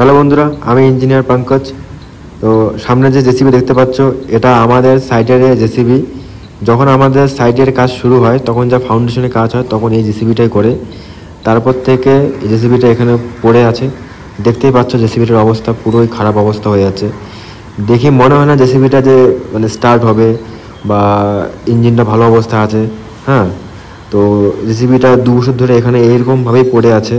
Hello বন্ধুরা, আমি engineer Pankaj. তো সামনে যে জেসিবি দেখতে পাচ্ছ, এটা আমাদের সাইটের জেসিবি। যখন আমাদের সাইটের কাজ শুরু হয়, তখন যা ফাউন্ডেশনের কাজ হয়, তখন এই জেসিবিটাই করে। তারপর থেকে এই জেসিবিটা এখানে পড়ে আছে। দেখতেই পাচ্ছ জেসিবিটার অবস্থা পুরোই খারাপ অবস্থা হয়ে আছে। দেখে মনে হয় না জেসিবিটা যে মানে স্টার্ট হবে বা ইঞ্জিনটা ভালো অবস্থা আছে। হ্যাঁ, তো জেসিবিটা 2 বছর ধরে এখানে এইরকমভাবেই পড়ে আছে।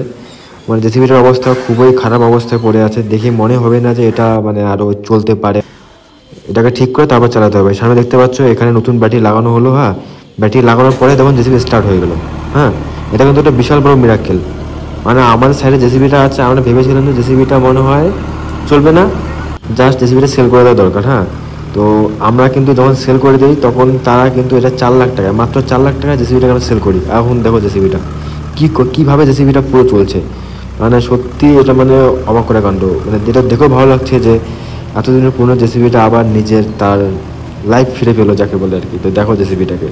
মানে জেসিবিটার অবস্থা খুবই খারাপ অবস্থায় পড়ে আছে। দেখে মনে হবে না যে এটা মানে আরও চলতে পারে। এটাকে ঠিক করে তারপর চালাতে হবে। সামনে দেখতে পাচ্ছ এখানে নতুন ব্যাটারি লাগানো হলো। হ্যাঁ, ব্যাটারি লাগানোর পরে তখন জেসিবি স্টার্ট হয়ে গেল। হ্যাঁ, এটা কিন্তু একটা বিশাল বড় মিরাক্কেল। মানে আমাদের সাইডে জেসিবিটা আছে, আমরা ভেবেছিলাম যে জেসিবিটা মনে হয় চলবে না, জাস্ট জেসিবিটা সেল করে দেওয়া দরকার। হ্যাঁ, তো আমরা কিন্তু যখন সেল করে দিই তখন তারা কিন্তু এটা 4 লাখ টাকা, মাত্র 4 লাখ টাকা জেসিবিটা আমরা সেল করি। এখন দেখো জেসিবিটা কীভাবে জেসিবিটা পুরো চলছে। মানে সত্যি এটা মানে অবাক করা কাণ্ড। মানে যেটা দেখেও ভালো লাগছে যে এতদিনের পুরনো জেসিবিটা আবার নিজের তার লাইফ ফিরে পেলো, যাকে বলে আর কি। তো দেখো জেসিবিটাকে।